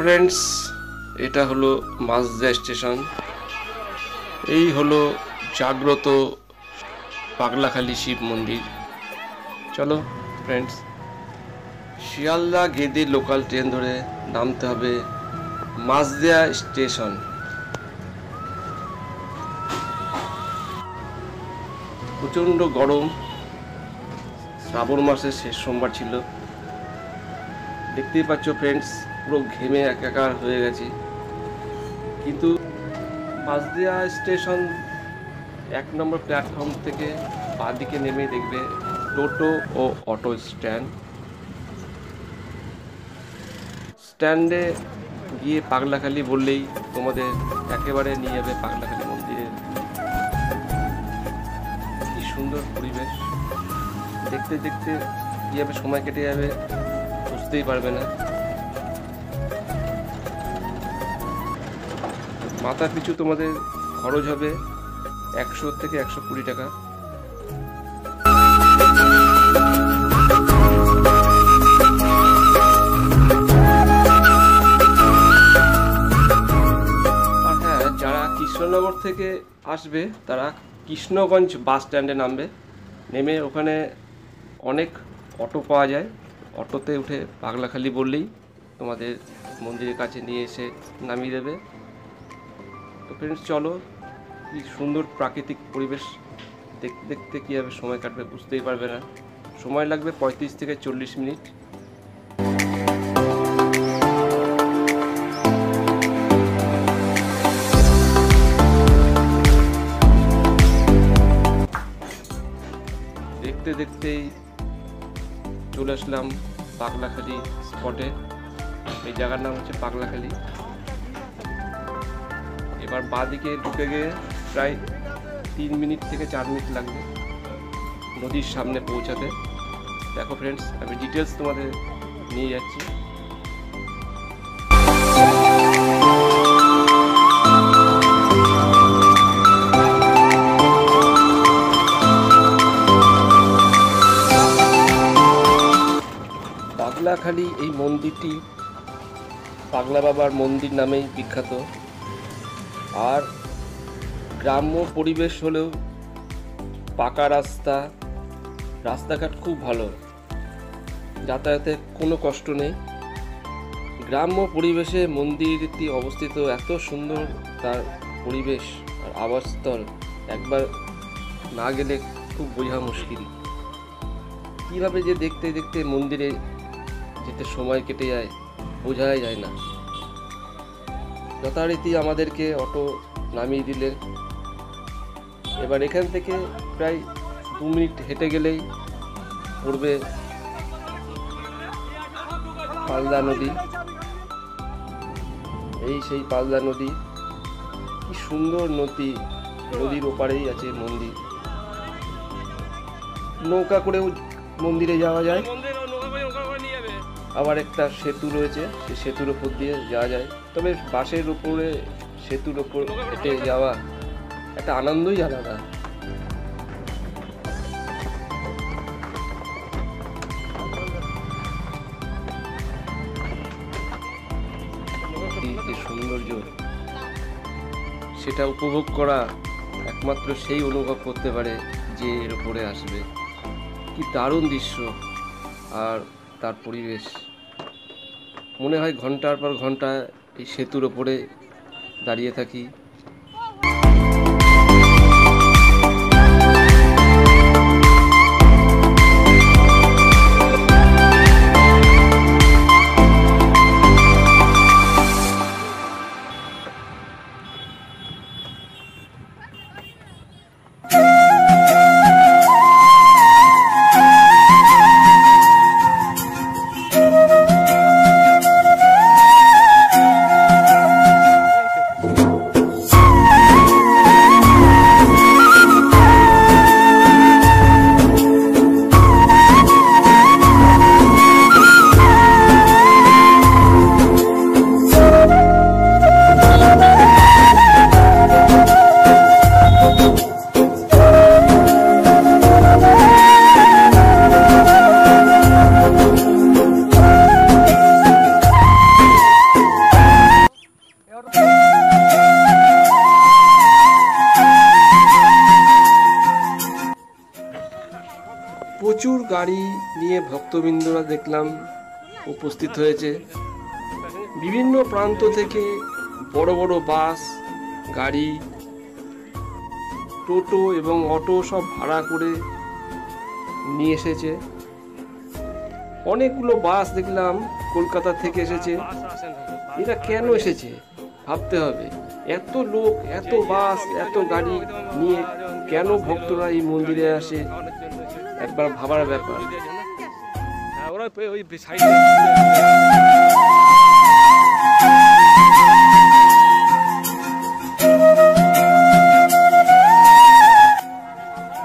Friends, এটা হলো Majhdia station. এই হলো জাগ্রত পাগলাখালী শিব মন্দির। চলো friends, Sealdah Gede local train ধরে নামতে হবে মাঝদিয়া স্টেশন। প্রচণ্ড গরম, শ্রাবণ মাসের শেষ সোমবার ছিল। দেখতেই পাচ্ছ ফ্রেন্ডস, পুরো ঘেমে একাকার হয়ে গেছি। কিন্তু মাঝদিয়া স্টেশন 1 নম্বর প্ল্যাটফর্ম থেকে বাঁদিকে নেমে দেখবে টোটো ও অটো স্ট্যান্ডে গিয়ে পাগলাখালী বললেই তোমাদের একেবারে নিয়ে যাবে পাগলাখালী মন্দিরের। কি সুন্দর পরিবেশ, দেখতে দেখতে কীভাবে সময় কেটে যাবে বুঝতেই পারবে না। মাথা পিছু তোমাদের খরচ হবে 100 থেকে 120 টাকা। আর হ্যাঁ, যারা কৃষ্ণনগর থেকে আসবে তারা কৃষ্ণগঞ্জ বাস স্ট্যান্ডে নামবে। নেমে ওখানে অনেক অটো পাওয়া যায়, অটোতে উঠে পাগলাখালী বললেই তোমাদের মন্দিরের কাছে নিয়ে এসে নামিয়ে দেবে। তো ফ্রেন্ডস চলো, কি সুন্দর প্রাকৃতিক পরিবেশ দেখতে দেখতে কীভাবে সময় কাটবে বুঝতেই পারবে না। সময় লাগবে 35 থেকে 40 মিনিট। দেখতে দেখতেই চলে আসলাম পাগলাখালী স্পটে। এই জায়গার নাম হচ্ছে পাগলাখালী। এবার বাঁদিকে ঢুকে গিয়ে প্রায় 3 মিনিট থেকে 4 মিনিট লাগবে নদীর সামনে পৌঁছাতে। দেখো ফ্রেন্ডস, আমি ডিটেলস তোমাদের নিয়ে যাচ্ছি। পাগলাখালী এই মন্দিরটি পাগলা বাবার মন্দির নামেই বিখ্যাত। আর গ্রাম্য পরিবেশ হলেও পাকা রাস্তাঘাট খুব ভালো, যাতায়াতে কোনো কষ্ট নেই। গ্রাম্য পরিবেশে মন্দিরটি অবস্থিত, এত সুন্দর তার পরিবেশ আর আবাসস্থল, একবার না গেলে খুব বোঝা মুশকিল। কীভাবে যে দেখতে দেখতে মন্দিরে যেতে সময় কেটে যায় বোঝাই যায় না। যথারীতি আমাদেরকে অটো নামিয়ে দিলেন। এবার এখান থেকে প্রায় 2 মিনিট হেঁটে গেলেই পড়বে পালদা নদী। এই সেই পালদা নদী, কি সুন্দর নদী। নদীর ওপারেই আছে মন্দির। নৌকা করেও মন্দিরে যাওয়া যায়, আবার একটা সেতু রয়েছে, সেই সেতুর ওপর দিয়ে যাওয়া যায়। তবে বাসের উপরে সেতুর ওপর হেঁটে যাওয়া একটা আনন্দই আলাদা। যে সৌন্দর্য সেটা উপভোগ করা একমাত্র সেই অনুভব করতে পারে যে এর উপরে আসবে। কি দারুণ দৃশ্য আর তার পরিবেশ। মনে হয় ঘন্টার পর ঘন্টা এই সেতুর ওপরে দাঁড়িয়ে থাকি। প্রচুর গাড়ি নিয়ে ভক্তবৃন্দরা দেখলাম উপস্থিত হয়েছে। বিভিন্ন প্রান্ত থেকে বড় বড় বাস, গাড়ি, টোটো এবং অটো সব ভাড়া করে নিয়ে এসেছে। অনেকগুলো বাস দেখলাম কলকাতা থেকে এসেছে। এটা কেন এসেছে ভাবতে হবে। এত লোক, এত বাস, এত গাড়ি নিয়ে কেন ভক্তরা এই মন্দিরে আসে, একবার ভাবার ব্যাপার।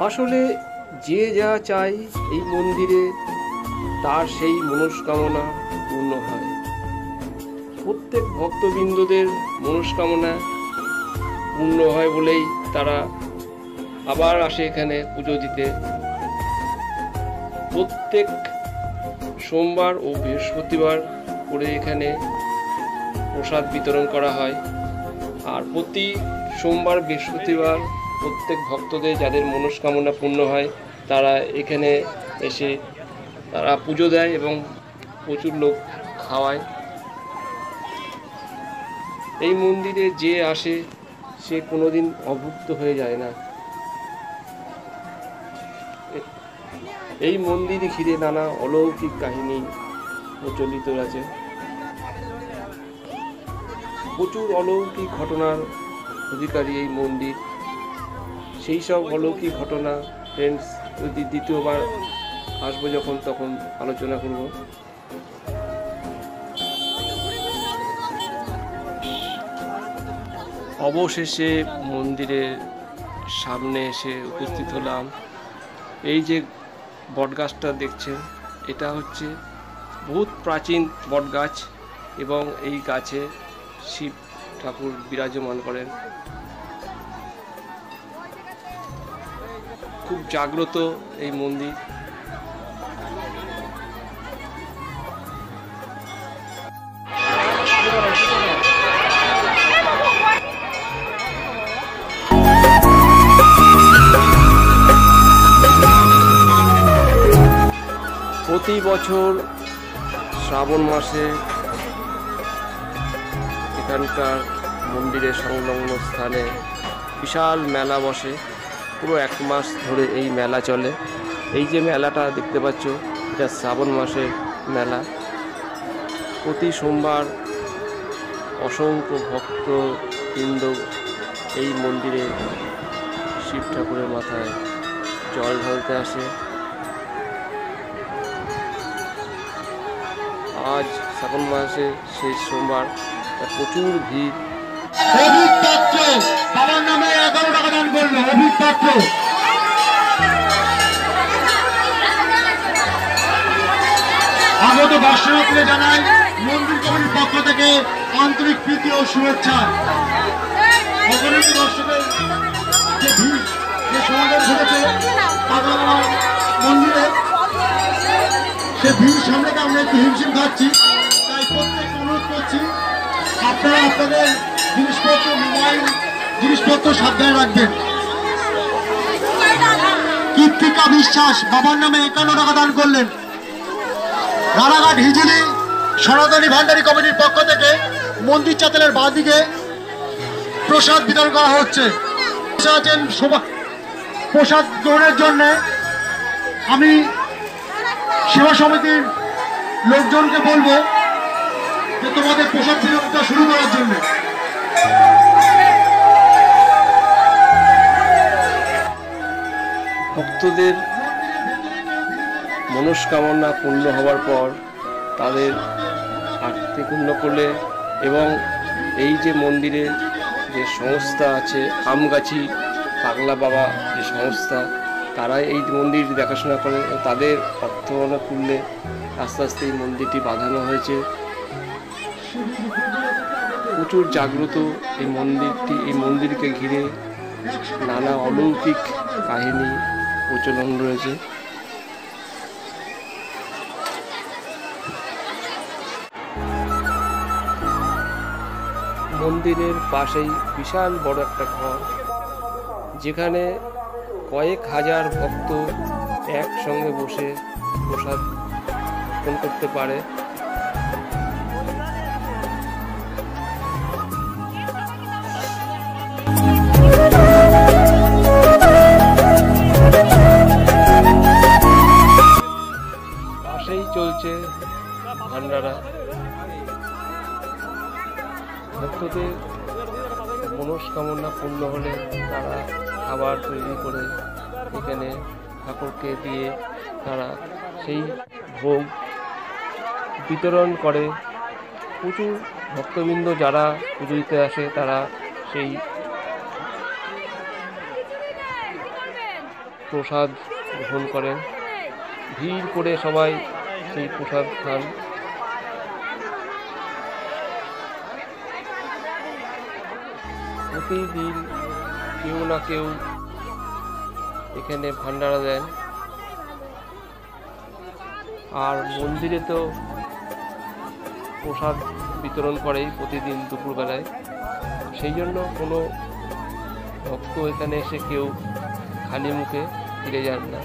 আসলে যে যা চাই এই মন্দিরে তার সেই মনস্কামনা পূর্ণ হয়। প্রত্যেক ভক্তবৃন্দদের মনস্কামনা পূর্ণ হয় বলেই তারা আবার আসে এখানে পুজো দিতে। প্রত্যেক সোমবার ও বৃহস্পতিবার করে এখানে প্রসাদ বিতরণ করা হয়। আর প্রতি সোমবার বৃহস্পতিবার প্রত্যেক ভক্তদের যাদের মনস্কামনা পূর্ণ হয় তারা এখানে এসে তারা পুজো দেয় এবং প্রচুর লোক খাওয়ায়। এই মন্দিরে যে আসে সে কোনোদিন অভুক্ত হয়ে যায় না। এই মন্দির ঘিরে নানা অলৌকিক কাহিনী প্রচলিত আছে। প্রচুর অলৌকিক ঘটনার অধিকারী এই মন্দির। সেই সব অলৌকিক ঘটনা ফ্রেন্ডস যদি দ্বিতীয়বার আসবো যখন তখন আলোচনা করব। অবশেষে মন্দিরের সামনে এসে উপস্থিত হলাম। এই যে বটগাছটা দেখছেন, এটা হচ্ছে বহুত প্রাচীন বটগাছ এবং এই গাছে শিব ঠাকুর বিরাজমান করেন। খুব জাগ্রত এই মন্দির। প্রতি বছর শ্রাবণ মাসে এখানকার মন্দিরের সংলগ্ন স্থানে বিশাল মেলা বসে। পুরো 1 মাস ধরে এই মেলা চলে। এই যে মেলাটা দেখতে পাচ্ছ, এটা শ্রাবণ মাসের মেলা। প্রতি সোমবার অসংখ্য ভক্তবৃন্দ এই মন্দিরে শিব ঠাকুরের মাথায় জল ঢালতে আসে। আজ শ্রাবণ মাসে শেষ সোমবার, প্রচুর ভিড়। বাবার নামে 11 টাকা দান করলো অভিপাত্র। আগত দর্শনার্থীরা জানায় মন্দির কমিটির পক্ষ থেকে আন্তরিক প্রীতি ও শুভেচ্ছা। অগণিত দর্শকের যে ভিড়, যে সমাগম ঘটেছে মন্দিরে, সে ভিড় সামনে আমরা একটু হিমশিম খাচ্ছি। তাই প্রত্যেককে অনুরোধ করছি আপনারা আপনাদের জিনিসপত্র, মোবাইল জিনিসপত্র সাবধানে রাখবেন। কীর্তিকা বিশ্বাস বাবার নামে 51 টাকা দান করলেন। রানাঘাট হিজলি সনাতনী ভান্ডারী কমিটির পক্ষ থেকে মন্দির চাতালের বাঁদিকে প্রসাদ বিতরণ করা হচ্ছে। প্রসাদ গ্রহণের জন্য আমি সেবা সমিতির লোকজনকে বলবো যে তোমাদের প্রসাদ বিতরণটা শুরু করার জন্য। ভক্তদের মনস্কামনা পূর্ণ হওয়ার পর তাদের আরতি পূর্ণ করলে এবং এই যে মন্দিরে যে সংস্থা আছে আমগাছি পাগলা বাবা যে সংস্থা, তারা এই মন্দির দেখাশোনা করে। তাদের অর্থ অনুকূল্যে আস্তে আস্তে এই মন্দিরটি বাঁধানো হয়েছে। প্রচুর জাগ্রত এই মন্দিরটি। এই মন্দিরকে ঘিরে নানা অলৌকিক কাহিনী প্রচলন রয়েছে। মন্দিরের পাশেই বিশাল বড় একটা ঘর, যেখানে কয়েক হাজার ভক্ত একসঙ্গে বসে প্রসাদ গ্রহণ করতে পারে। পাশেই চলছে ভান্ডারা। ভক্তদের মনস্কামনা পূর্ণ হলে তারা খাবার তৈরি করে এখানে ঠাকুরকে দিয়ে তারা সেই ভোগ বিতরণ করে। প্রচুর ভক্তবৃন্দ যারা পুজো দিতে আসে তারা সেই প্রসাদ গ্রহণ করেন। ভিড় করে সবাই সেই প্রসাদ খান। প্রতিদিন কেউ না কেউ এখানে ভান্ডারা দেন। আর মন্দিরে তো প্রসাদ বিতরণ করেই প্রতিদিন দুপুরবেলায়, সেই জন্য কোনো ভক্ত এখানে এসে কেউ খালি মুখে ফিরে যান না।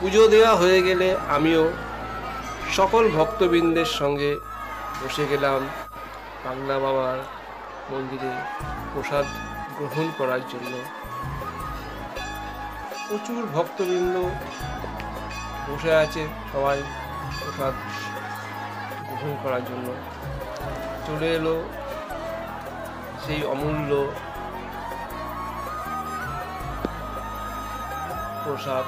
পুজো দেওয়া হয়ে গেলে আমিও সকল ভক্তবৃন্দের সঙ্গে বসে গেলাম বাংলা বাবার মন্দিরে প্রসাদ গ্রহণ করার জন্য। প্রচুর ভক্তবৃন্দ বসে আছে, সবাই প্রসাদ গ্রহণ করার জন্য। চলে এলো সেই অমূল্য প্রসাদ।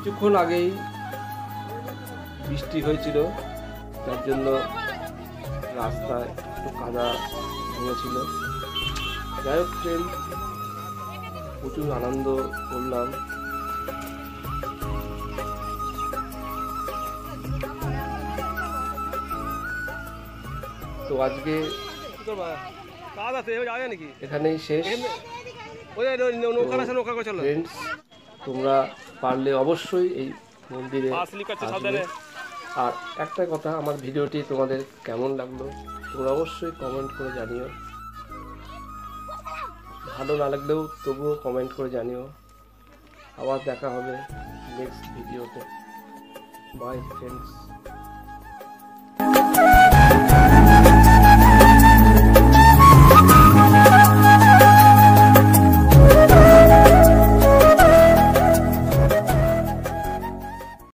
কিছুক্ষণ আগেই বৃষ্টি হয়েছিল, তার জন্য রাস্তায় একটু কাদা হয়েছিল। যাই হোক, ফ্রেন্ড, প্রচুর আনন্দ করলাম। তো আজকে এখানেই শেষ। ফ্রেন্ডস, তোমরা পারলে অবশ্যই এই মন্দিরে আসবে। আর একটা কথা, আমার ভিডিওটি তোমাদের কেমন লাগলো তোমরা অবশ্যই কমেন্ট করে জানিও। ভালো না লাগলেও তবুও কমেন্ট করে জানিও। আবার দেখা হবে নেক্সট ভিডিওতে। By friends.